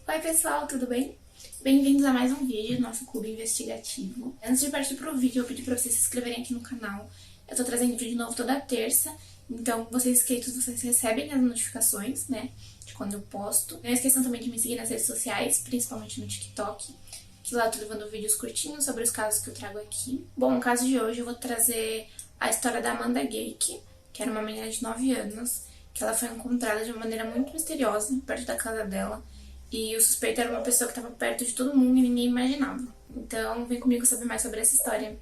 Oi pessoal, tudo bem? Bem-vindos a mais um vídeo do nosso clube investigativo. Antes de partir pro vídeo, eu pedi pra vocês se inscreverem aqui no canal. Eu tô trazendo vídeo novo toda terça, então vocês inscritos, vocês recebem as notificações, né, de quando eu posto. Não esqueçam também de me seguir nas redes sociais, principalmente no TikTok, que lá eu tô levando vídeos curtinhos sobre os casos que eu trago aqui. Bom, no caso de hoje eu vou trazer a história da Amanda Gake, que era uma menina de 9 anos, que ela foi encontrada de uma maneira muito misteriosa perto da casa dela. E o suspeito era uma pessoa que estava perto de todo mundo e ninguém imaginava. Então, vem comigo saber mais sobre essa história.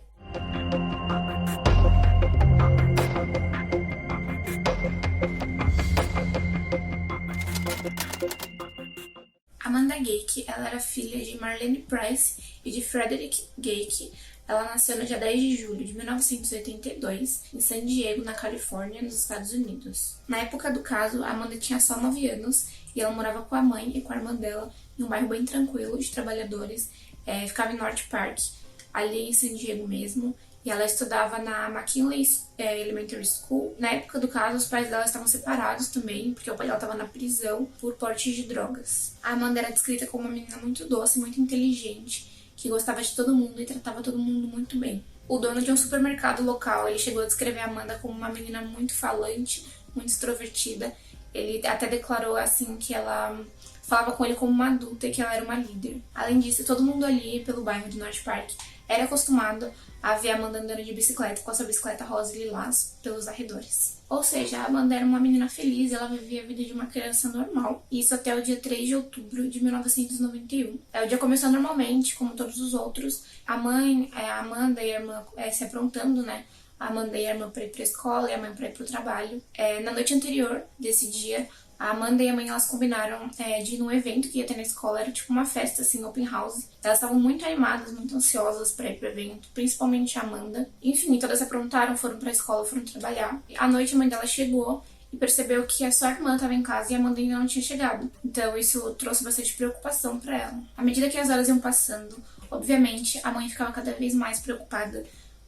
Amanda Gake, ela era filha de Marlene Price e de Frederick Gake. Ela nasceu no dia 10 de julho de 1982, em San Diego, na Califórnia, nos Estados Unidos. Na época do caso, a Amanda tinha só 9 anos e ela morava com a mãe e com a irmã dela em um bairro bem tranquilo de trabalhadores. Ficava em North Park, ali em San Diego mesmo. E ela estudava na McKinley Elementary School. Na época do caso, os pais dela estavam separados também, porque o pai dela estava na prisão por porte de drogas. A Amanda era descrita como uma menina muito doce, muito inteligente, que gostava de todo mundo e tratava todo mundo muito bem. O dono de um supermercado local, ele chegou a descrever a Amanda como uma menina muito falante, muito extrovertida. Ele até declarou assim que ela falava com ele como uma adulta e que ela era uma líder. Além disso, todo mundo ali pelo bairro de North Park era acostumado a ver a Amanda andando de bicicleta com a sua bicicleta rosa e lilás pelos arredores. Ou seja, a Amanda era uma menina feliz e ela vivia a vida de uma criança normal. Isso até o dia 3 de outubro de 1991. O dia começou normalmente, como todos os outros. A mãe, a Amanda e a irmã se aprontando, né? A Amanda e a irmã para ir pra escola e a mãe para ir pro trabalho. Na noite anterior desse dia, a Amanda e a mãe, elas combinaram de ir num evento que ia ter na escola. Era tipo uma festa, assim, open house. Elas estavam muito animadas, muito ansiosas pra ir pro evento, principalmente a Amanda. Enfim, todas se aprontaram, foram pra escola, foram trabalhar. À noite, a mãe dela chegou e percebeu que a sua irmã estava em casa e a Amanda ainda não tinha chegado. Então, isso trouxe bastante preocupação pra ela. À medida que as horas iam passando, obviamente, a mãe ficava cada vez mais preocupada,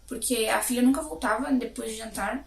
porque a filha nunca voltava depois de jantar.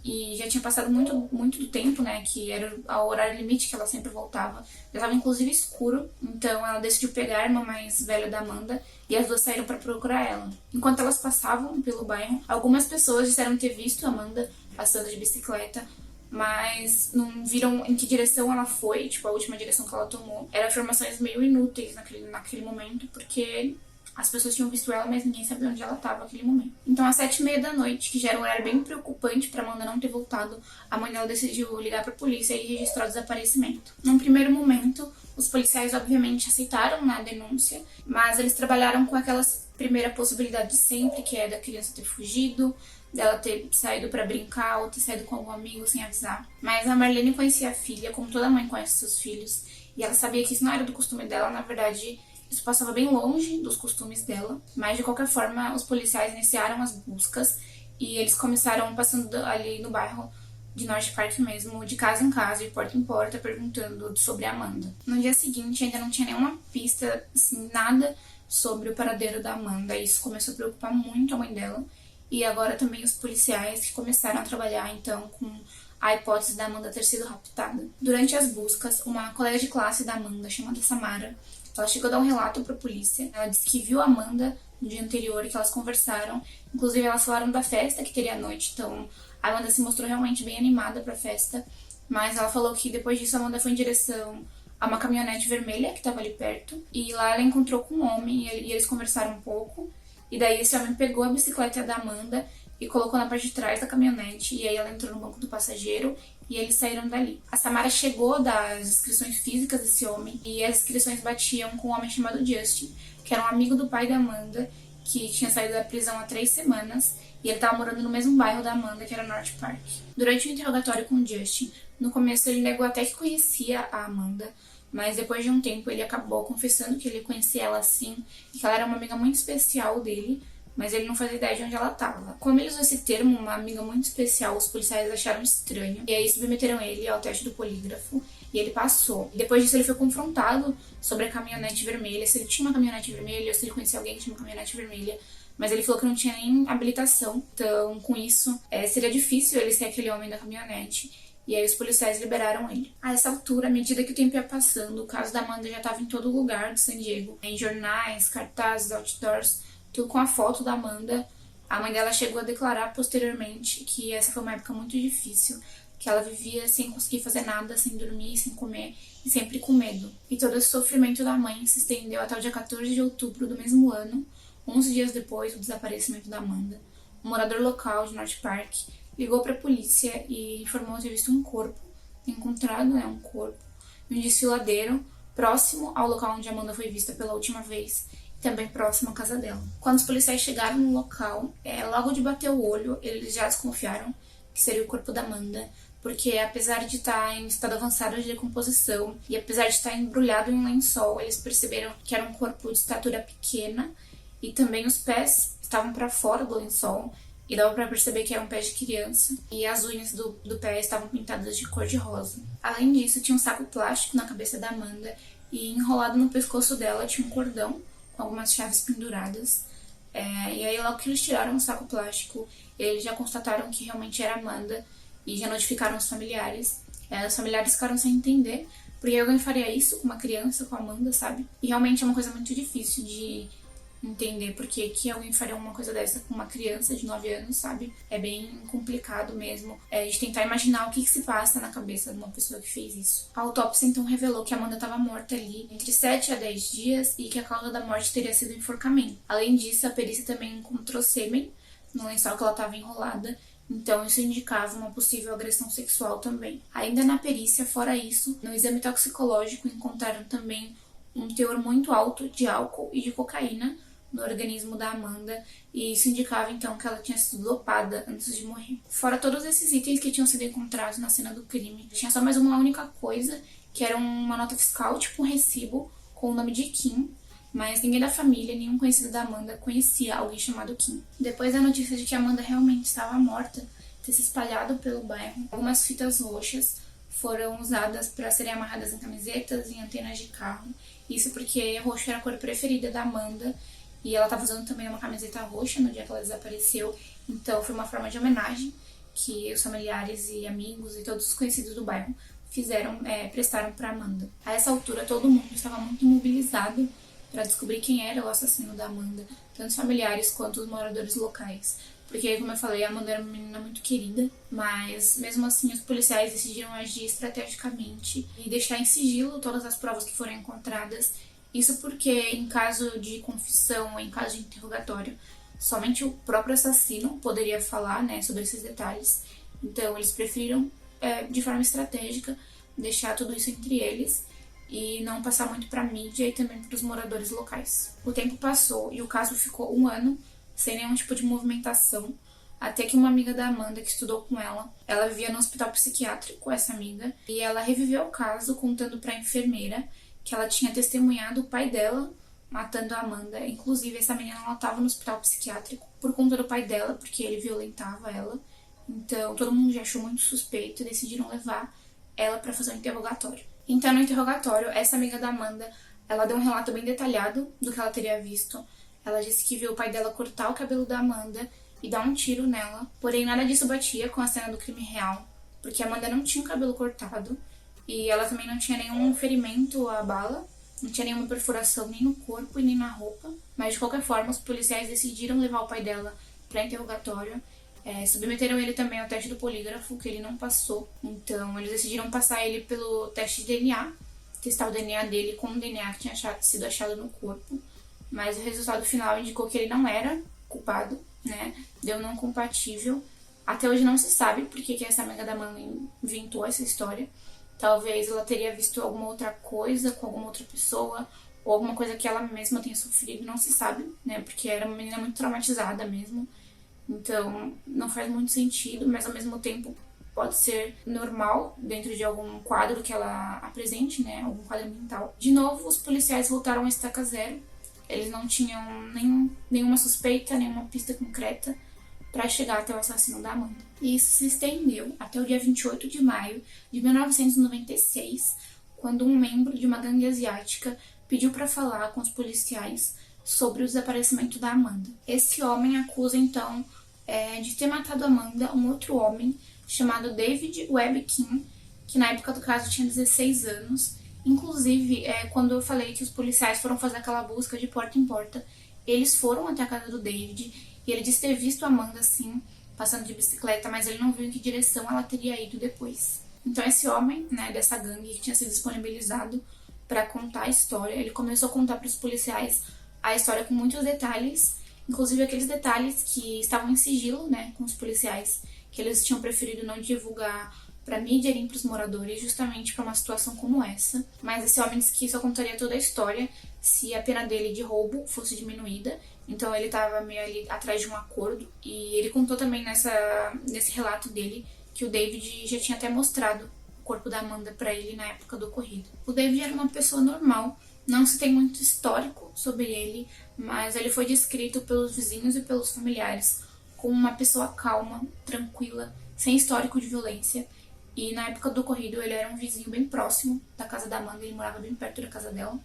E já tinha passado muito do tempo, né, que era o horário limite que ela sempre voltava. Já estava inclusive escuro, então ela decidiu pegar a irmã mais velha da Amanda e as duas saíram para procurar ela. Enquanto elas passavam pelo bairro, algumas pessoas disseram ter visto a Amanda passando de bicicleta, mas não viram em que direção ela foi, tipo, a última direção que ela tomou. Eram informações meio inúteis naquele momento, porque as pessoas tinham visto ela, mas ninguém sabia onde ela estava naquele momento. Então, às 7h30 da noite, que já era um horário bem preocupante para Amanda não ter voltado, a mãe dela decidiu ligar para a polícia e registrar o desaparecimento. Num primeiro momento, os policiais obviamente aceitaram a denúncia, mas eles trabalharam com aquela primeira possibilidade de sempre, que é da criança ter fugido, dela ter saído para brincar ou ter saído com algum amigo sem avisar. Mas a Marlene conhecia a filha, como toda mãe conhece seus filhos, e ela sabia que isso não era do costume dela. Na verdade, isso passava bem longe dos costumes dela, mas de qualquer forma os policiais iniciaram as buscas e eles começaram passando ali no bairro de North Park mesmo, de casa em casa, de porta em porta, perguntando sobre a Amanda. No dia seguinte ainda não tinha nenhuma pista, assim, nada sobre o paradeiro da Amanda, e isso começou a preocupar muito a mãe dela, e agora também os policiais que começaram a trabalhar então com a hipótese da Amanda ter sido raptada. Durante as buscas, uma colega de classe da Amanda, chamada Samara, ela chegou a dar um relato para a polícia. Ela disse que viu a Amanda no dia anterior e que elas conversaram. Inclusive, elas falaram da festa que teria à noite. Então, a Amanda se mostrou realmente bem animada para a festa. Mas ela falou que depois disso, a Amanda foi em direção a uma caminhonete vermelha que estava ali perto. E lá ela encontrou com um homem e eles conversaram um pouco. E daí esse homem pegou a bicicleta da Amanda e colocou na parte de trás da caminhonete, e aí ela entrou no banco do passageiro e eles saíram dali. A Samara chegou a dar as descrições físicas desse homem, e as descrições batiam com um homem chamado Justin, que era um amigo do pai da Amanda, que tinha saído da prisão há 3 semanas, e ele estava morando no mesmo bairro da Amanda, que era North Park. Durante o interrogatório com o Justin, no começo ele negou até que conhecia a Amanda, mas depois de um tempo ele acabou confessando que ele conhecia ela sim, e que ela era uma amiga muito especial dele, mas ele não fazia ideia de onde ela estava. Como ele usou esse termo, uma amiga muito especial, os policiais acharam estranho, e aí submeteram ele ao teste do polígrafo, e ele passou. Depois disso ele foi confrontado sobre a caminhonete vermelha, se ele tinha uma caminhonete vermelha, ou se ele conhecia alguém que tinha uma caminhonete vermelha, mas ele falou que não tinha nem habilitação, então com isso seria difícil ele ser aquele homem da caminhonete. E aí os policiais liberaram ele. A essa altura, à medida que o tempo ia passando, o caso da Amanda já estava em todo lugar de San Diego. Em jornais, cartazes, outdoors, tudo com a foto da Amanda. A mãe dela chegou a declarar posteriormente que essa foi uma época muito difícil, que ela vivia sem conseguir fazer nada, sem dormir, sem comer e sempre com medo. E todo esse sofrimento da mãe se estendeu até o dia 14 de outubro do mesmo ano, 11 dias depois do desaparecimento da Amanda. Um morador local de North Park ligou para a polícia e informou ter visto um corpo, encontrado um corpo, em um desfiladeiro próximo ao local onde Amanda foi vista pela última vez, e também próximo à casa dela. Quando os policiais chegaram no local, logo de bater o olho, eles já desconfiaram que seria o corpo da Amanda, porque apesar de estar em estado avançado de decomposição e apesar de estar embrulhado em um lençol, eles perceberam que era um corpo de estatura pequena e também os pés estavam para fora do lençol e dava para perceber que eram pés de criança e as unhas do pé estavam pintadas de cor de rosa. Além disso, tinha um saco plástico na cabeça da Amanda e enrolado no pescoço dela tinha um cordão com algumas chaves penduradas. E aí logo que eles tiraram o saco plástico, eles já constataram que realmente era Amanda e já notificaram os familiares. Os familiares ficaram sem entender porque alguém faria isso com uma criança, com a Amanda, sabe? E realmente é uma coisa muito difícil de entender porque que alguém faria uma coisa dessa com uma criança de 9 anos, sabe? É bem complicado mesmo de tentar imaginar o que se passa na cabeça de uma pessoa que fez isso. A autópsia então revelou que a Amanda estava morta ali entre 7 a 10 dias e que a causa da morte teria sido enforcamento. Além disso, a perícia também encontrou sêmen no lençol que ela estava enrolada, então isso indicava uma possível agressão sexual também. Ainda na perícia, fora isso, no exame toxicológico encontraram também um teor muito alto de álcool e de cocaína no organismo da Amanda, e isso indicava então que ela tinha sido dopada antes de morrer. Fora todos esses itens que tinham sido encontrados na cena do crime, tinha só mais uma única coisa, que era uma nota fiscal, tipo um recibo, com o nome de Kim, mas ninguém da família, nenhum conhecido da Amanda conhecia alguém chamado Kim. Depois da notícia de que a Amanda realmente estava morta ter se espalhado pelo bairro, algumas fitas roxas foram usadas para serem amarradas em camisetas e em antenas de carro. Isso porque roxo era a cor preferida da Amanda e ela estava usando também uma camiseta roxa no dia que ela desapareceu. Então foi uma forma de homenagem que os familiares e amigos e todos os conhecidos do bairro prestaram para Amanda. A essa altura todo mundo estava muito mobilizado para descobrir quem era o assassino da Amanda, tanto os familiares quanto os moradores locais. Porque, como eu falei, a Amanda era uma menina muito querida, mas mesmo assim os policiais decidiram agir estrategicamente e deixar em sigilo todas as provas que foram encontradas. Isso porque, em caso de confissão ou em caso de interrogatório, somente o próprio assassino poderia falar, sobre esses detalhes. Então, eles preferiram, de forma estratégica, deixar tudo isso entre eles e não passar muito para a mídia e também para os moradores locais. O tempo passou e o caso ficou 1 ano sem nenhum tipo de movimentação, até que uma amiga da Amanda que estudou com ela vivia no hospital psiquiátrico, essa amiga, e ela reviveu o caso contando para a enfermeira que ela tinha testemunhado o pai dela matando a Amanda. Inclusive, essa menina ela estava no hospital psiquiátrico por conta do pai dela, porque ele violentava ela. Então, todo mundo já achou muito suspeito e decidiram levar ela para fazer um interrogatório. Então, no interrogatório, essa amiga da Amanda, ela deu um relato bem detalhado do que ela teria visto. Ela disse que viu o pai dela cortar o cabelo da Amanda e dar um tiro nela. Porém, nada disso batia com a cena do crime real, porque a Amanda não tinha o cabelo cortado e ela também não tinha nenhum ferimento à bala, não tinha nenhuma perfuração nem no corpo e nem na roupa. Mas, de qualquer forma, os policiais decidiram levar o pai dela para interrogatório. Submeteram ele também ao teste do polígrafo, que ele não passou. Então, eles decidiram passar ele pelo teste de DNA, testar o DNA dele com o DNA que tinha sido achado no corpo. Mas o resultado final indicou que ele não era culpado, Deu não compatível. Até hoje não se sabe por que essa amiga da Amanda inventou essa história. Talvez ela teria visto alguma outra coisa com alguma outra pessoa, ou alguma coisa que ela mesma tenha sofrido, não se sabe, Porque era uma menina muito traumatizada mesmo. Então, não faz muito sentido, mas ao mesmo tempo pode ser normal dentro de algum quadro que ela apresente, Algum quadro mental. De novo, os policiais voltaram a estaca zero. Eles não tinham nenhuma suspeita, nenhuma pista concreta para chegar até o assassino da Amanda. E isso se estendeu até o dia 28 de maio de 1996, quando um membro de uma gangue asiática pediu para falar com os policiais sobre o desaparecimento da Amanda. Esse homem acusa, então, de ter matado a Amanda um outro homem chamado David Webb King, que na época do caso tinha 16 anos. Inclusive, quando eu falei que os policiais foram fazer aquela busca de porta em porta, eles foram até a casa do David e ele disse ter visto a Amanda, assim, passando de bicicleta, mas ele não viu em que direção ela teria ido depois. Então esse homem, né, dessa gangue que tinha sido disponibilizado para contar a história, ele começou a contar para os policiais a história com muitos detalhes, inclusive aqueles detalhes que estavam em sigilo, né, com os policiais, que eles tinham preferido não divulgar para mídia e para os moradores, justamente para uma situação como essa. Mas esse homem disse que só contaria toda a história se a pena dele de roubo fosse diminuída. Então ele estava meio ali atrás de um acordo. E ele contou também nesse relato dele que o David já tinha até mostrado o corpo da Amanda para ele na época do ocorrido. O David era uma pessoa normal, não se tem muito histórico sobre ele, mas ele foi descrito pelos vizinhos e pelos familiares como uma pessoa calma, tranquila, sem histórico de violência. E na época do ocorrido ele era um vizinho bem próximo da casa da Amanda, ele morava bem perto da casa dela.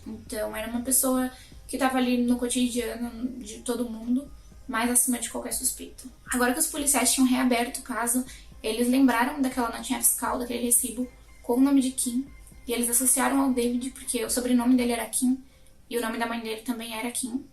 Então era uma pessoa que estava ali no cotidiano de todo mundo, mais acima de qualquer suspeita. Agora que os policiais tinham reaberto o caso, eles lembraram daquela notinha fiscal, daquele recibo, com o nome de Kim, e eles associaram ao David porque o sobrenome dele era Kim e o nome da mãe dele também era Kim.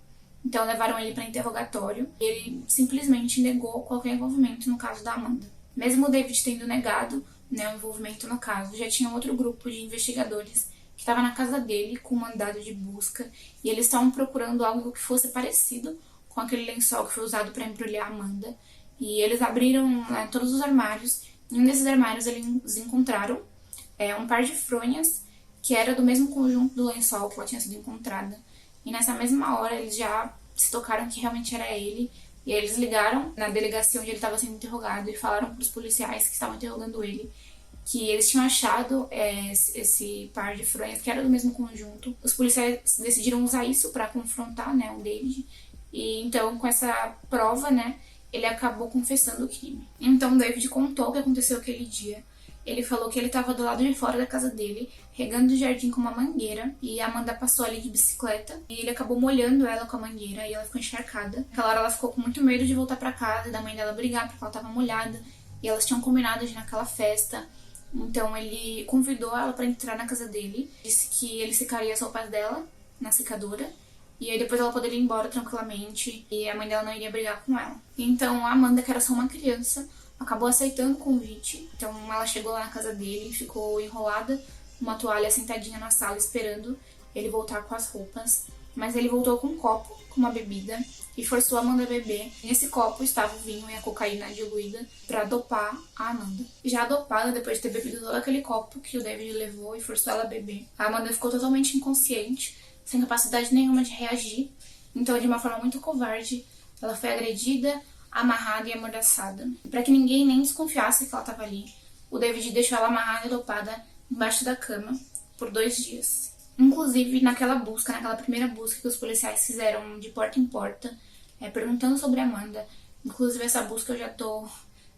Então levaram ele para interrogatório e ele simplesmente negou qualquer envolvimento no caso da Amanda. Mesmo o David tendo negado, né, o envolvimento no caso, já tinha outro grupo de investigadores que estava na casa dele com mandado de busca e eles estavam procurando algo que fosse parecido com aquele lençol que foi usado para embrulhar a Amanda. E eles abriram, né, todos os armários. Em um desses armários eles encontraram um par de fronhas que era do mesmo conjunto do lençol que ela tinha sido encontrada. E nessa mesma hora eles já se tocaram que realmente era ele. E aí eles ligaram na delegacia onde ele estava sendo interrogado e falaram para os policiais que estavam interrogando ele que eles tinham achado esse par de fronhas que era do mesmo conjunto. Os policiais decidiram usar isso para confrontar, né, o David. E então, com essa prova, né, ele acabou confessando o crime. Então, o David contou o que aconteceu aquele dia. Ele falou que ele estava do lado de fora da casa dele, regando o jardim com uma mangueira, e a Amanda passou ali de bicicleta, e ele acabou molhando ela com a mangueira, e ela ficou encharcada. Naquela hora ela ficou com muito medo de voltar para casa, da mãe dela brigar, porque ela estava molhada, e elas tinham combinado de ir naquela festa. Então ele convidou ela para entrar na casa dele, disse que ele secaria as roupas dela na secadora, e aí depois ela poderia ir embora tranquilamente, e a mãe dela não iria brigar com ela. Então a Amanda, que era só uma criança, acabou aceitando o convite. Então ela chegou lá na casa dele e ficou enrolada numa toalha, sentadinha na sala esperando ele voltar com as roupas. Mas ele voltou com um copo, com uma bebida, e forçou a Amanda a beber. Nesse copo estava o vinho e a cocaína diluída para dopar a Amanda. Já dopada, depois de ter bebido todo aquele copo que o David levou e forçou ela a beber, a Amanda ficou totalmente inconsciente, sem capacidade nenhuma de reagir. Então, de uma forma muito covarde, ela foi agredida, amarrada e amordaçada. Para que ninguém nem desconfiasse que ela estava ali, o David deixou ela amarrada e dopada embaixo da cama por 2 dias. Inclusive, naquela primeira busca que os policiais fizeram de porta em porta, perguntando sobre a Amanda. Inclusive, essa busca eu já tô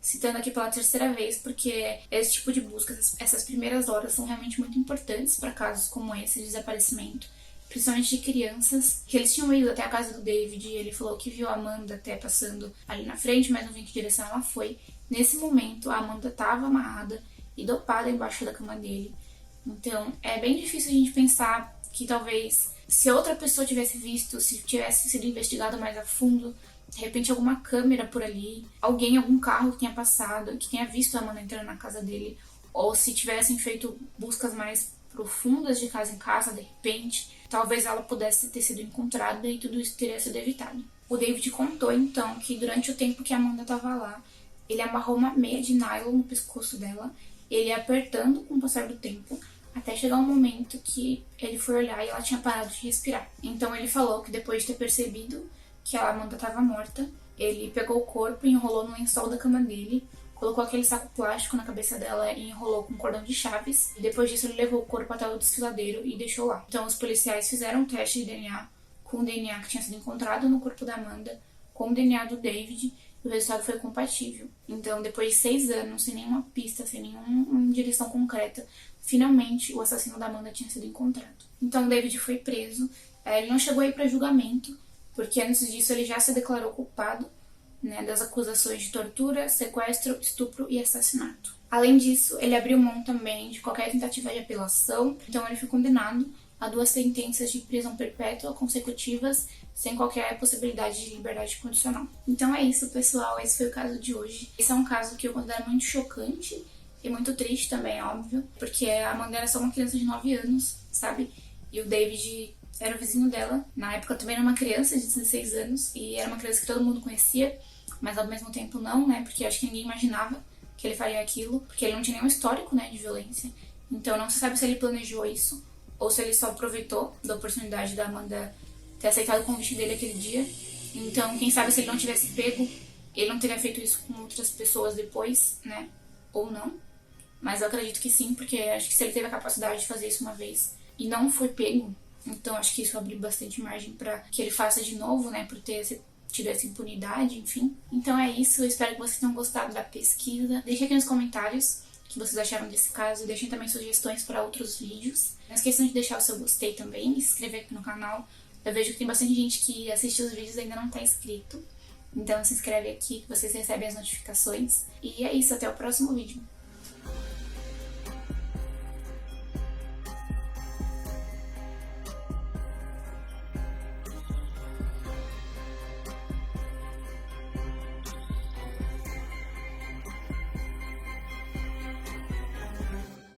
citando aqui pela 3ª vez, porque esse tipo de busca, essas primeiras horas, são realmente muito importantes para casos como esse de desaparecimento, principalmente de crianças, que eles tinham ido até a casa do David e ele falou que viu a Amanda até passando ali na frente, mas não viu em que direção ela foi. Nesse momento, a Amanda estava amarrada e dopada embaixo da cama dele. Então, é bem difícil a gente pensar que talvez, se outra pessoa tivesse visto, se tivesse sido investigado mais a fundo, de repente alguma câmera por ali, algum carro que tenha passado, que tenha visto a Amanda entrando na casa dele, ou se tivessem feito buscas mais profundas de casa em casa, de repente, talvez ela pudesse ter sido encontrada e tudo isso teria sido evitado. O David contou, então, que durante o tempo que a Amanda estava lá, ele amarrou uma meia de nylon no pescoço dela, ele ia apertando com o passar do tempo, até chegar um momento que ele foi olhar e ela tinha parado de respirar. Então ele falou que depois de ter percebido que a Amanda estava morta, ele pegou o corpo e enrolou no lençol da cama dele, colocou aquele saco plástico na cabeça dela e enrolou com cordão de chaves. E depois disso ele levou o corpo até o desfiladeiro e deixou lá. Então os policiais fizeram um teste de DNA com o DNA que tinha sido encontrado no corpo da Amanda, com o DNA do David, e o resultado foi compatível. Então, depois de 6 anos, sem nenhuma pista, sem nenhuma direção concreta, finalmente o assassino da Amanda tinha sido encontrado. Então, o David foi preso. Ele não chegou a ir para julgamento, porque antes disso ele já se declarou culpado, né, das acusações de tortura, sequestro, estupro e assassinato. Além disso, ele abriu mão também de qualquer tentativa de apelação, então ele foi condenado a 2 sentenças de prisão perpétua consecutivas, sem qualquer possibilidade de liberdade condicional. Então é isso, pessoal, esse foi o caso de hoje. Esse é um caso que eu considero muito chocante e muito triste também, óbvio, porque a Amanda era só uma criança de 9 anos, sabe? E o David era o vizinho dela. Na época também era uma criança de 16 anos e era uma criança que todo mundo conhecia, mas ao mesmo tempo não, né? Porque acho que ninguém imaginava que ele faria aquilo, porque ele não tinha nenhum histórico, né, de violência. Então não se sabe se ele planejou isso ou se ele só aproveitou da oportunidade da Amanda ter aceitado o convite dele aquele dia. Então, quem sabe se ele não tivesse pego, ele não teria feito isso com outras pessoas depois, né? Ou não. Mas eu acredito que sim, porque acho que se ele teve a capacidade de fazer isso uma vez e não foi pego, então acho que isso abriu bastante margem pra que ele faça de novo, né? Por ter tido essa impunidade, enfim. Então é isso, eu espero que vocês tenham gostado da pesquisa. Deixem aqui nos comentários o que vocês acharam desse caso. Deixem também sugestões para outros vídeos. Não esqueçam de deixar o seu gostei também e se inscrever aqui no canal. Eu vejo que tem bastante gente que assiste os vídeos e ainda não tá inscrito. Então se inscreve aqui que vocês recebem as notificações. E é isso, até o próximo vídeo.